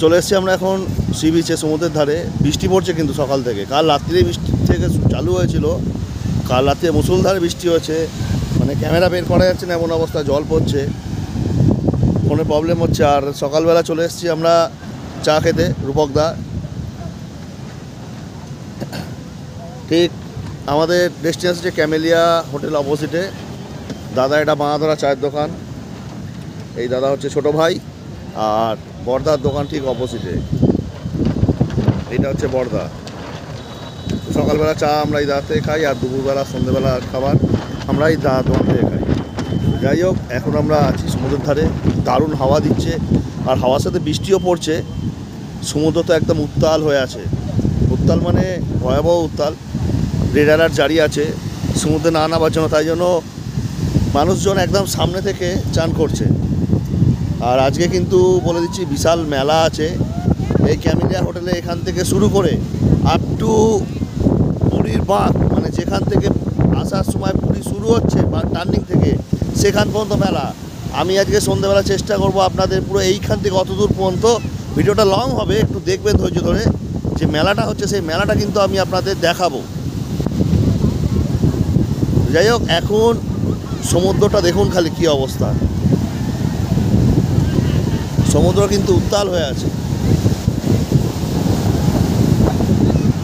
চলে এসেছি আমরা এখন সি বিচে, সমুদ্রের ধারে। বৃষ্টি পড়ছে কিন্তু সকাল থেকে, কাল রাত্রিরে বৃষ্টি থেকে চালু হয়েছিল। কাল রাত্রে মুষলধারে বৃষ্টি হচ্ছে, মানে ক্যামেরা বের করা যাচ্ছে না এমন অবস্থা, জল পড়ছে, ফোনে প্রবলেম হচ্ছে। আর সকালবেলা চলে এসেছি আমরা চা খেতে রূপকদা। ঠিক আমাদের ডেস্টিনেশন হচ্ছে ক্যামেলিয়া হোটেল অপোজিটে। দাদা এটা বাঁধরা চায়ের দোকান, এই দাদা হচ্ছে ছোটো ভাই, আর বর্দার দোকান ঠিক অপোজিটে। এইটা হচ্ছে বর্দা। সকালবেলা চা আমরা এই দাদা থেকে খাই, আর দুপুরবেলা সন্ধ্যেবেলা খাবার আমরা এই দাদা দোকান থেকে খাই। যাই হোক, এখন আমরা আছি সমুদ্রের ধারে, দারুণ হাওয়া দিচ্ছে, আর হাওয়ার সাথে বৃষ্টিও পড়ছে। সমুদ্র তো একদম উত্তাল হয়ে আছে, উত্তাল মানে ভয়াবহ উত্তাল। রেড অ্যালার্ট জারি আছে সমুদ্রে না নামার জন্য, তাই জন্য মানুষজন একদম সামনে থেকে চান করছে। আর আজকে কিন্তু বলে দিচ্ছি বিশাল মেলা আছে এই ক্যামেলিয়া হোটেলে। এখান থেকে শুরু করে আপ টু পুরীর বাঁক, মানে যেখান থেকে আসার সময় পুরী শুরু হচ্ছে বা টার্নিং থেকে সেখান পর্যন্ত মেলা। আমি আজকে সন্ধ্যেবেলা চেষ্টা করব আপনাদের পুরো এইখান থেকে অত দূর পর্যন্ত, ভিডিওটা লং হবে, একটু দেখবেন ধৈর্য ধরে। যে মেলাটা হচ্ছে সেই মেলাটা কিন্তু আমি আপনাদের দেখাবো। যাই হোক, এখন সমুদ্রটা দেখুন খালি কী অবস্থা, সমুদ্র কিন্তু উত্তাল হয়ে আছে।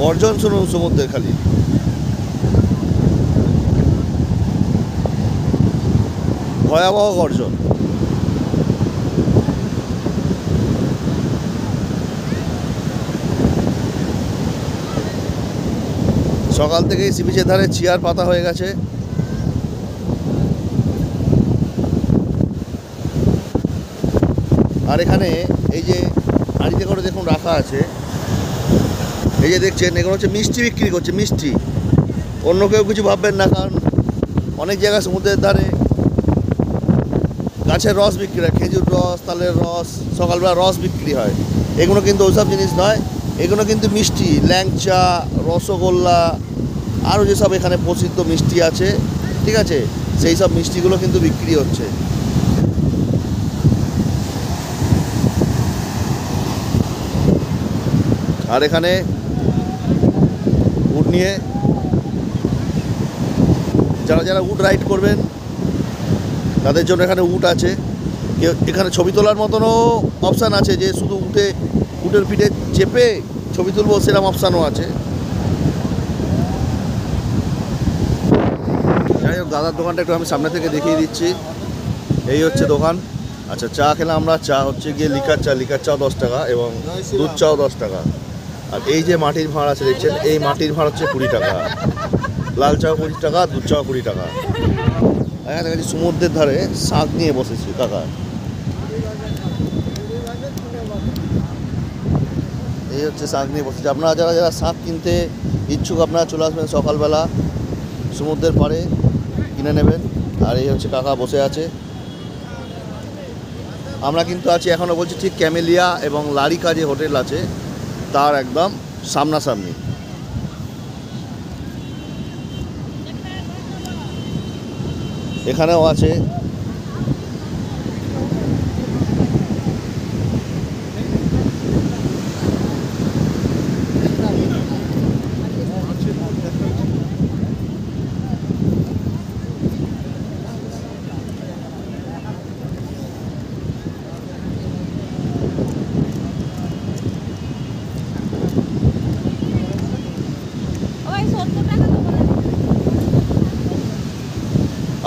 গর্জন শুনুন সমুদ্রের খালি, ভয়াবহ গর্জন। সকাল থেকেই সি বিচের ধারে চেয়ার পাতা হয়ে গেছে। আর এখানে এই যে হাঁড়িতে করে দেখুন রাখা আছে, এই যে দেখছেন, এগুলো হচ্ছে মিষ্টি বিক্রি করছে, মিষ্টি। অন্য কেউ কিছু ভাববেন না, কারণ অনেক জায়গায় সমুদ্রের ধারে গাছের রস বিক্রি হয়, খেজুর রস, তালের রস, সকালবেলা রস বিক্রি হয়। এগুলো কিন্তু ওইসব জিনিস নয়, এগুলো কিন্তু মিষ্টি, ল্যাংচা, রসগোল্লা, আরও যেসব এখানে প্রসিদ্ধ মিষ্টি আছে, ঠিক আছে, সেই সব মিষ্টিগুলো কিন্তু বিক্রি হচ্ছে। আর এখানে উট নিয়ে যারা যারা উট রাইড করবেন তাদের জন্য এখানে উট আছে। এখানে ছবি তোলার মতনও অপশান আছে, যে শুধু উটের পিঠে চেপে ছবি তুলবো সেরকম অপশানও আছে। যাই হোক, দাদার দোকানটা একটু আমি সামনে থেকে দেখিয়ে দিচ্ছি। এই হচ্ছে দোকান। আচ্ছা, চা খেলাম আমরা। চা হচ্ছে গিয়ে লিকার চা, লিকার চাও 10 টাকা এবং দুধ চাও 10 টাকা। আর এই যে মাটির ভাঁড় আছে দেখছেন, এই মাটির ভাঁড় হচ্ছে 20 টাকা। লাল চাও 20 টাকা, দুধ চাও 20 টাকা। এখানে দেখছি সমুদ্রের ধারে শাক নিয়ে বসেছি কাকা। এই হচ্ছে শাক নিয়ে বসেছি। আপনারা যারা যারা শাক কিনতে ইচ্ছুক, আপনারা চলে আসবেন সকালবেলা সমুদ্রের পাড়ে, কিনে নেবেন। আর এই হচ্ছে কাকা বসে আছে। আমরা কিন্তু আছি, এখনও বলছি, ঠিক ক্যামেলিয়া এবং লারিকা যে হোটেল আছে তার একদম সামনাসামনি। এখানেও আছে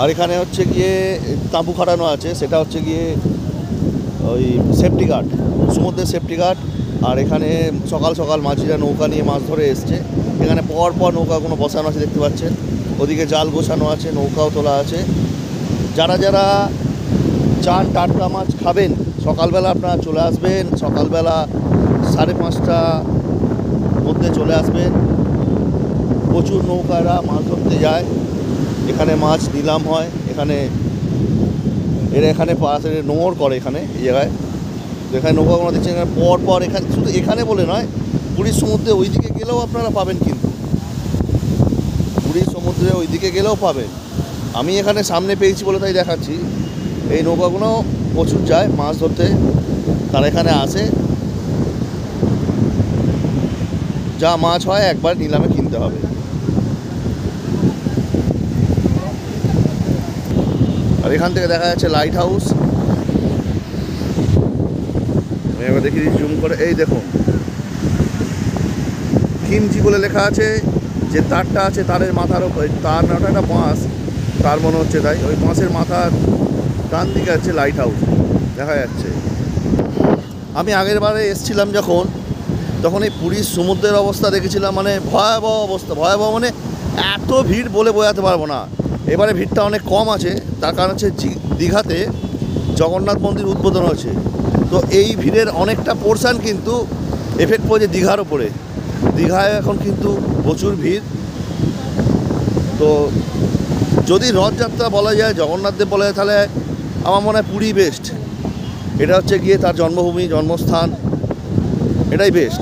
আর এখানে হচ্ছে গিয়ে তাঁবু খাটানো আছে, সেটা হচ্ছে গিয়ে ওই সেফটি গার্ড, সমুদ্রের সেফটি গার্ড। আর এখানে সকাল সকাল মাঝিরা নৌকা নিয়ে মাছ ধরে এসছে। এখানে পর পর নৌকাগুলো বসানো আছে দেখতে পাচ্ছেন, ওদিকে জাল গোছানো আছে, নৌকাও তোলা আছে। যারা যারা চান টাটকা মাছ খাবেন, সকালবেলা আপনারা চলে আসবেন, সকালবেলা 5:30টার মধ্যে চলে আসবেন। প্রচুর নৌকারা মাছ ধরতে যায়, এখানে মাছ নিলাম হয়। এখানে নোঙর করে এখানে এই জায়গায়। তো এখানে নৌকাগুলো দেখছেন, এখানে পর পর, এখানে শুধু এখানে বলে নয়, পুরীর সমুদ্রে ওইদিকে গেলেও আপনারা পাবেন, কিন্তু পুরীর সমুদ্রে ওইদিকে গেলেও পাবেন। আমি এখানে সামনে পেয়েছি বলে তাই দেখাচ্ছি। এই নৌকাগুলো প্রচুর যায় মাছ ধরতে, তারা এখানে আসে যা মাছ হয় একবার নিলামে কিনতে হবে। আর এখান থেকে দেখা যাচ্ছে লাইট হাউস। আমি এবার দেখি জুম করে, এই দেখুন কিমজি বলে লেখা আছে। যে তারটা আছে তারের মাথার ওপর, তার না একটা বাঁশ, তার মনে হচ্ছে তাই, ওই বাঁশের মাথার ডান দিকে আছে লাইট হাউস দেখা যাচ্ছে। আমি আগের বারে এসেছিলাম যখন, তখন এই পুরীর সমুদ্রের অবস্থা দেখেছিলাম, মানে ভয়াবহ অবস্থা। ভয়াবহ মানে এত ভিড় বলে বোঝাতে পারবো না। এবারে ভিড়টা অনেক কম আছে, তার কারণ হচ্ছে দীঘাতে জগন্নাথ মন্দির উদ্বোধন হয়েছে। তো এই ভিড়ের অনেকটা পোর্শান কিন্তু এফেক্ট পড়েছে দীঘার ওপরে। দীঘায় এখন কিন্তু প্রচুর ভিড়। তো যদি রথযাত্রা বলা যায়, জগন্নাথ দেব বলা যায়, তাহলে আমার মনে হয় পুরী বেস্ট। এটা হচ্ছে গিয়ে তার জন্মভূমি, জন্মস্থান, এটাই বেস্ট।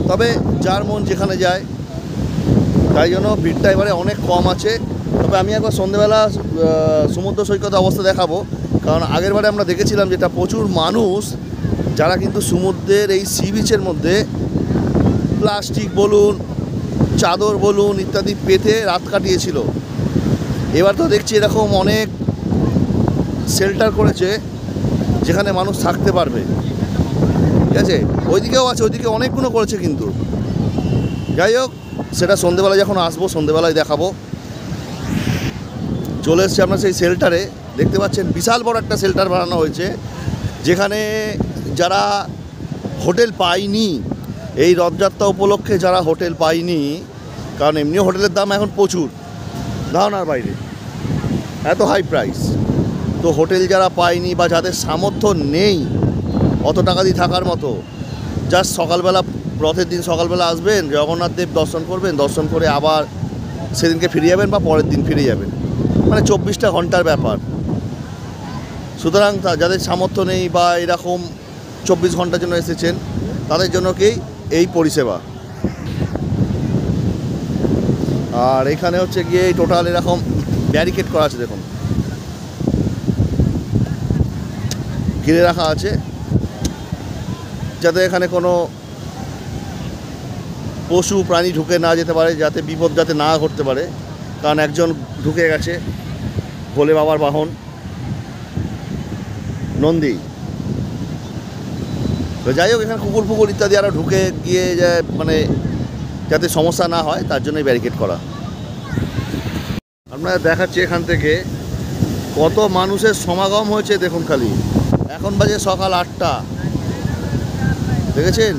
তবে যার মন যেখানে যায়, তাই জন্য ভিড়টা এবারে অনেক কম আছে। তবে আমি একবার সন্ধ্যেবেলা সমুদ্র সৈকতে অবস্থা দেখাবো, কারণ আগের বারে আমরা দেখেছিলাম যেটা প্রচুর মানুষ যারা কিন্তু সমুদ্রের এই সি বিচের মধ্যে প্লাস্টিক বলুন, চাদর বলুন ইত্যাদি পেতে রাত কাটিয়েছিল। এবার তো দেখছি এরকম অনেক শেল্টার করেছে যেখানে মানুষ থাকতে পারবে, ঠিক আছে। ওইদিকেও আছে, ওইদিকে অনেকগুলো করেছে কিন্তু। যাই হোক, সেটা সন্ধ্যেবেলায় যখন আসবো সন্ধ্যেবেলায় দেখাবো। চলে এসছে আপনার সেই শেল্টারে, দেখতে পাচ্ছেন বিশাল বড় একটা শেল্টার বানানো হয়েছে, যেখানে যারা হোটেল পায়নি এই রথযাত্রা উপলক্ষে, যারা হোটেল পায়নি, কারণ এমনিও হোটেলের দাম এখন প্রচুর, ধারণার বাইরে, এত হাই প্রাইস। তো হোটেল যারা পায়নি বা যাদের সামর্থ্য নেই অত টাকা দিয়ে থাকার মতো, জাস্ট সকালবেলা, রথের দিন সকালবেলা আসবেন, জগন্নাথ দেব দর্শন করবেন, দর্শন করে আবার সেদিনকে ফিরে যাবেন বা পরের দিন ফিরে যাবেন, মানে 24টা ঘন্টার ব্যাপার। সুতরাং যাদের সামর্থ্য নেই বা এরকম 24 ঘন্টার জন্য এসেছেন, তাদের জন্য কি এই পরিষেবা। আর এখানে হচ্ছে গিয়ে টোটাল এরকম ব্যারিকেড করা আছে, দেখুন ঘিরে রাখা আছে, যাতে এখানে কোনো পশু প্রাণী ঢুকে না যেতে পারে, যাতে বিপদ যাতে না ঘটতে পারে। কারণ একজন ঢুকে গেছে, ভোলে বাবার বাহন নন্দী। তো যাই হোক, এখানে কুকুর ফুকুর ইত্যাদি আরও ঢুকে গিয়ে যায়, মানে যাতে সমস্যা না হয় তার জন্যই ব্যারিকেড করা। আপনারা দেখাচ্ছি এখান থেকে কত মানুষের সমাগম হয়েছে দেখুন খালি। এখন বাজে সকাল 8টা, দেখেছেন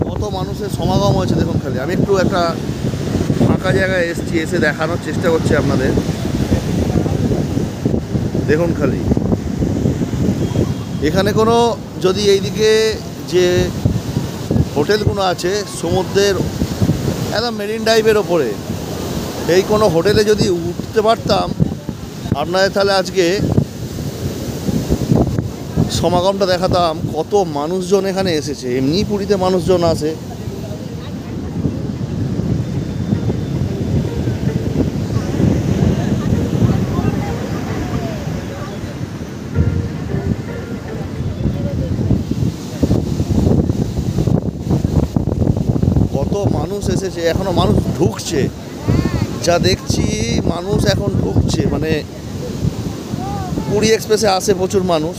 কত মানুষের সমাগম হয়েছে দেখুন খালি। আমি একটু একটা ফাঁকা জায়গায় এসেছি, এসে দেখানোর চেষ্টা করছি আপনাদের, দেখুন খালি। এখানে কোনো যদি এইদিকে যে হোটেলগুলো আছে সমুদ্রের একদম মেরিন ড্রাইভের ওপরে, এই কোনো হোটেলে যদি উঠতে পারতাম আপনাদের, তাহলে আজকে সমাগমটা দেখাতাম। কত মানুষজন এখানে এসেছে, এমনি পুরীতে মানুষজন আসে। কত মানুষ এসেছে, এখনো মানুষ ঢুকছে, যা দেখছি মানুষ এখন ঢুকছে। মানে পুরী এক্সপ্রেসে আসে প্রচুর মানুষ,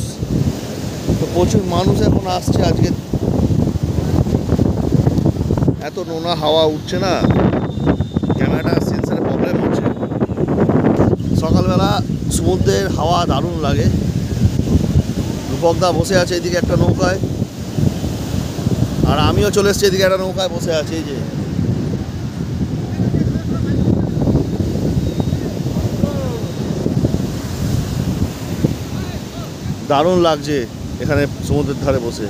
তো প্রচুর মানুষ এখন আসছে আজকে। এত নোনা হাওয়া উঠছে না, ক্যামেরাটা সেন্সারে প্রবলেম হচ্ছে। সকালবেলা সমুদ্রের হাওয়া দারুণ লাগে। রূপকদা বসে আছে এদিকে একটা নৌকায়, আর আমিও চলে এসেছি এদিকে একটা নৌকায় বসে আছি। এই যে দারুণ লাগছে এখানে সমুদ্রের ধারে বসে।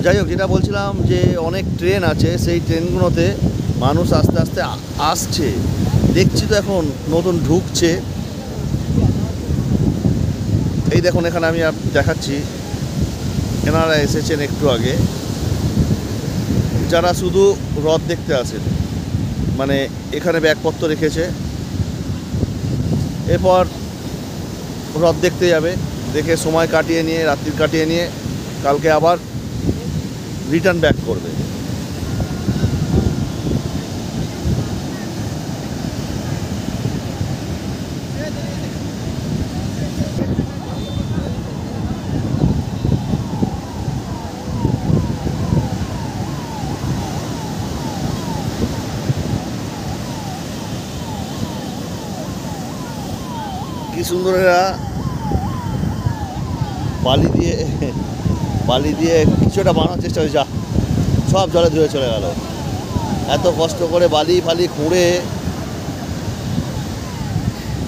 যাই হোক, যেটা বলছিলাম যে অনেক ট্রেন আছে, সেই ট্রেনগুলোতে মানুষ আস্তে আস্তে আসছে, দেখছি তো এখন নতুন ঢুকছে। এই দেখুন এখানে আমি দেখাচ্ছি, এনারা এসেছেন একটু আগে, যারা শুধু রথ দেখতে আসেন, মানে এখানে ব্যাগপত্র রেখেছে, এরপর রথ দেখতে যাবে, দেখে সময় কাটিয়ে নিয়ে, রাত্রি কাটিয়ে নিয়ে কালকে আবার রিটার্ন ব্যাক করবে। কি সুন্দর এরা বালি দিয়ে কিছু একটা বানানোর চেষ্টা হয়েছে, সব জলে ধুয়ে চলে গেল। এত কষ্ট করে বালি ফালি খুঁড়ে,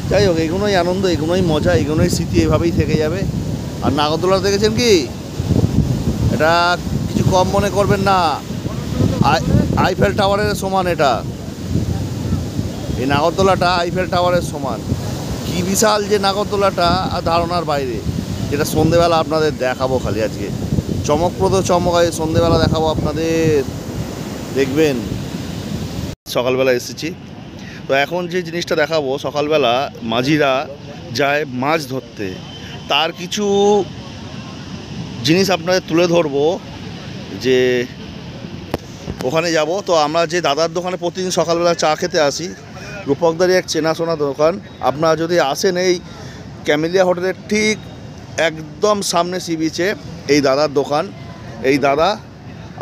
যাই হোক এগুলোই আনন্দ, এগুলোই মজা, এগুলোই স্মৃতি, এভাবেই থেকে যাবে। আর নাগরদোলা দেখেছেন কি, এটা কিছু কম মনে করবেন না, আইফেল টাওয়ারের সমান এটা। এই নাগরদোলাটা আইফেল টাওয়ারের সমান। কি বিশাল যে নাগরদোলাটা, আর ধারণার বাইরে। যেটা সন্ধেবেলা আপনাদের দেখাবো, খালি আজকে চমকপ্রদ চমক আছে, সন্ধেবেলা দেখাবো আপনাদের, দেখবেন। সকালবেলা এসেছি তো এখন যে জিনিসটা দেখাবো, সকালবেলা মাঝিরা যায় মাছ ধরতে, তার কিছু জিনিস আপনাদের তুলে ধরবো। যে ওখানে যাব, তো আমরা যে দাদার দোকানে প্রতিদিন সকালবেলা চা খেতে আসি, রূপকদারি এক চেনাশোনা দোকান। আপনারা যদি আসেন এই ক্যামেলিয়া হোটেলের ঠিক একদম সামনে সি বিচে এই দাদার দোকান, এই দাদা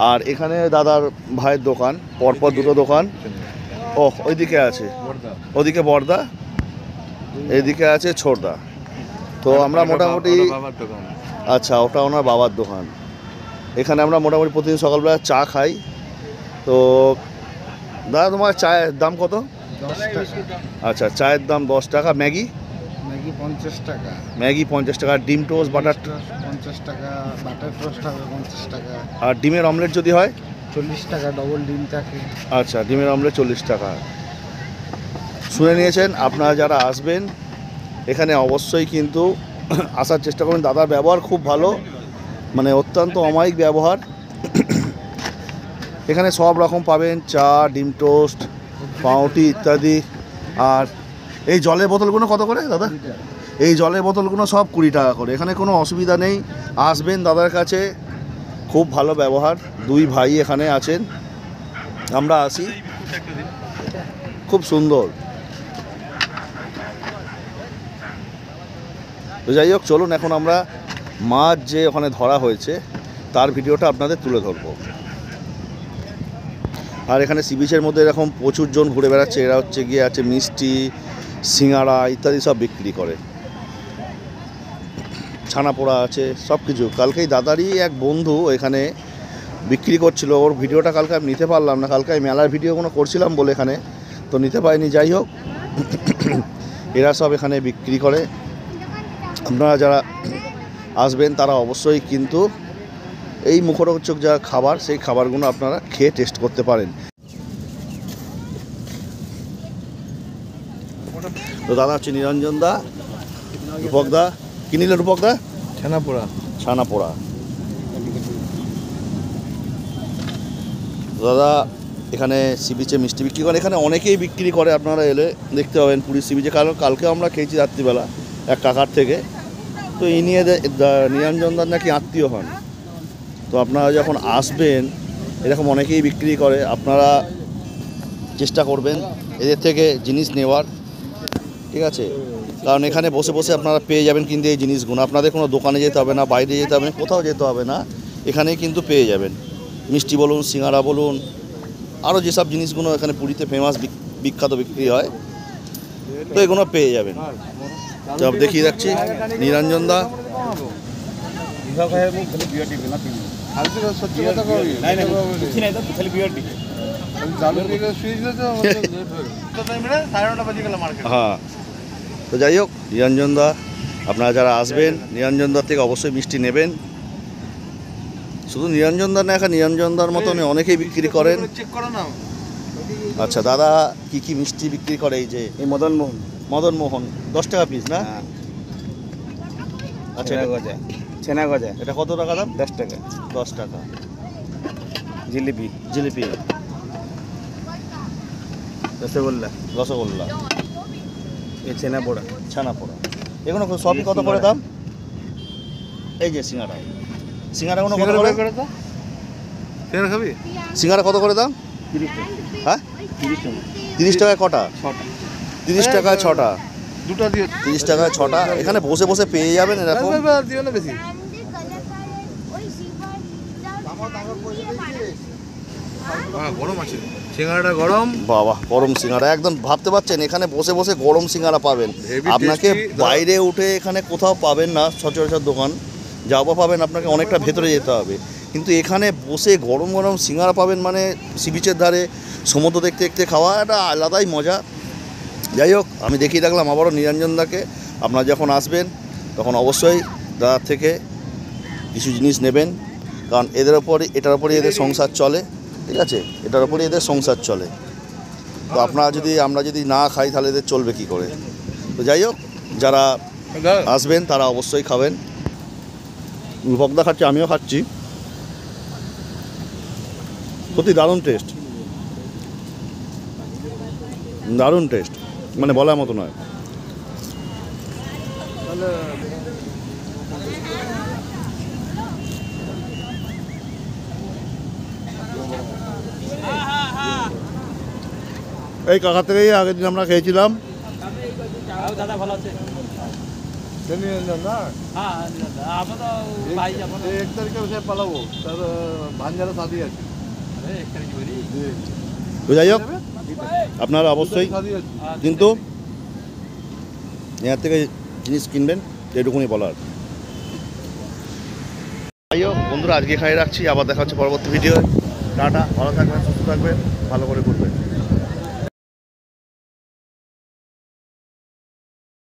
আর এখানে দাদার ভাইয়ের দোকান, পরপর দুটো দোকান। ও ওইদিকে আছে, ওদিকে বড়দা, এইদিকে আছে ছোটদা। তো আমরা মোটামুটি, আচ্ছা ওটা ওনার বাবার দোকান। এখানে আমরা মোটামুটি প্রতিদিন সকালবেলা চা খাই। তো দাদা তোমার চায়ের দাম কত? 10 টাকা। আচ্ছা চায়ের দাম 10 টাকা। ম্যাগি? ম্যাগি 50 টাকা। ম্যাগি 50 টাকা। ডিম টোস্ট, বাটার 50 টাকা, বাটার টোস্ট হবে 50 টাকা। আর ডিমের অমলেট যদি হয় 40 টাকা, ডবল ডিম থাকে। আচ্ছা ডিমের অমলেট 40 টাকা। শুনে নিয়েছেন, আপনারা যারা আসবেন এখানে অবশ্যই কিন্তু আসার চেষ্টা করবেন। দাদার ব্যবহার খুব ভালো, মানে অত্যন্ত অমায়িক ব্যবহার। এখানে সব রকম পাবেন, চা, ডিম টোস্ট, পাউরুটি ইত্যাদি। আর এই জলের বোতলগুলো কত করে দাদা? এই জলের বোতলগুলো সব 20 টাকা করে। এখানে কোনো অসুবিধা নেই, আসবেন দাদার কাছে, খুব ভালো ব্যবহার। দুই ভাই এখানে আছেন, আমরা আসি, খুব সুন্দর। তো যাই হোক চলুন এখন আমরা মাছ যে ওখানে ধরা হয়েছে তার ভিডিওটা আপনাদের তুলে ধরবো। আর এখানে সি বিচের মধ্যে এরকম প্রচুর জন ঘুরে বেড়াচ্ছে। এরা হচ্ছে গিয়ে আছে মিষ্টি, সিঙ্গাড়া ইত্যাদি সব বিক্রি করে, ছানা পোড়া আছে, সব কিছু। কালকেই দাদারই এক বন্ধু এখানে বিক্রি করছিল, ওর ভিডিওটা কালকে আমি নিতে পারলাম না, কালকে আমি মেলার ভিডিও কোনো করছিলাম বলে এখানে, তো নিতে পারিনি। যাই হোক এরা সব এখানে বিক্রি করে। আপনারা যারা আসবেন তারা অবশ্যই কিন্তু এই মুখরোচক যা খাবার, সেই খাবারগুলো আপনারা খেয়ে টেস্ট করতে পারেন। তো দাদা হচ্ছে নিরঞ্জন দা, রূপক দা। কি নিলেন রূপক দা? ছানা পোড়া। ছানা পোড়া। দাদা এখানে সি বিচে মিষ্টি বিক্রি করে, এখানে অনেকেই বিক্রি করে, আপনারা এলে দেখতে পাবেন পুরী সি বিচে। কালকেও আমরা খেয়েছি রাত্রিবেলা এক কাকার থেকে। তো এই নিয়ে নিরঞ্জন দার নাকি আত্মীয় হন। তো আপনারা যখন আসবেন এরকম অনেকেই বিক্রি করে, আপনারা চেষ্টা করবেন এদের থেকে জিনিস নেওয়ার, ঠিক আছে? কারণ এখানে বসে বসে আপনারা পেয়ে যাবেন কিন্তু এই জিনিসগুলো, আপনাদের কোনো দোকানে যেতে হবে না, বাইরে যেতে হবে না, কোথাও যেতে হবে না, এখানেই কিন্তু পেয়ে যাবেন। মিষ্টি বলুন, সিঙ্গাড়া বলুন, আরও যেসব জিনিসগুলো এখানে পুরীতে ফেমাস বিখ্যাত বিক্রি হয়, তো এগুলো পেয়ে যাবেন। সব দেখিয়ে রাখছি নিরঞ্জন দা। হ্যাঁ তো যাই হোক নিরঞ্জন দা, আপনারা যারা আসবেন নিরঞ্জন দার থেকে অবশ্যই মিষ্টি নেবেন। শুধু নিরঞ্জন দা না, এখন নিরঞ্জন দার মতন অনেকেই বিক্রি করেন। আচ্ছা দাদা কি কি মিষ্টি বিক্রি করে? এই যে এই মদনমোহন। মদনমোহন 10 টাকা পিস না? আচ্ছা গজা, ছেনা গজা। এটা কত টাকা দাম? 10 টাকা। 10 টাকা। জিলিপি। জিলিপি, রসগোল্লা। রসগোল্লা, এই ছেনা পোড়া। ছানা পোড়া, এগুলো সবই কত করে দাম? এই যে সিঙ্গাড়া, সিঙ্গাড়াগুলো কত করে? সিঙ্গারা খাবি? সিঙ্গারা কত করে দাম? 30 টাকা। হ্যাঁ 30 টাকা। 30 টাকায় কটা? 6টা। 30 টাকায় 6টা। দুটো দিও। 30 টাকায় 6টা। এখানে বসে বসে পেয়ে যাবেন এরকম। দিও না বেশি। গরম আছে। সিঙ্গারাটা গরম। বাবা গরম সিঙ্গারা একদম ভাবতে পারছেন এখানে বসে বসে গরম সিঙ্গারা পাবেন। Heavy আপনাকে tasty, বাইরে উঠে এখানে কোথাও পাবেন না সচরাচর দোকান, যাওয়া পাবেন আপনাকে অনেকটা ভেতরে যেতে হবে, কিন্তু এখানে বসে গরম গরম সিঙ্গারা পাবেন মানে সি বিচের ধারে সমুদ্র দেখতে দেখতে খাওয়া একটা আলাদাই মজা। যাই হোক আমি দেখিয়ে রাখলাম আবারও নিরঞ্জন দাকে, আপনারা যখন আসবেন তখন অবশ্যই দাদার থেকে কিছু জিনিস নেবেন, কারণ এটার উপরই এদের সংসার চলে, ঠিক আছে, এটার উপরই এদের সংসার চলে। তো আমরা যদি না খাই তাহলে এদের চলবে কী করে? তো যাই হোক যারা আসবেন তারা অবশ্যই খাবেন। ভক্তা খাচ্ছে, আমিও খাচ্ছি, সত্যি দারুণ টেস্ট, দারুণ টেস্ট, মানে বলার মতো নয়। এই কাকার থেকেই আগের দিন আমরা খেয়েছিলাম। দাদা ভালো আছে? না হ্যাঁ আমরা তো ভাই যাব না। 1 তারিখে সে পালাবো, তার ভাঞ্জারা শাদি আছে। আরে এক তারিখ বলি। তো যাই হোক আপনারা অবশ্যই শাদি আছে। কিন্তু এর থেকে জিনিস কিনবেন, এটুকুনি বলার। যাই হোক বন্ধুরা আজকে খাই রাখছি, আবার দেখা হচ্ছে পরবর্তী ভিডিও। টাটা, ভালো থাকবেন, সুস্থ থাকবেন, ভালো করে করবেন।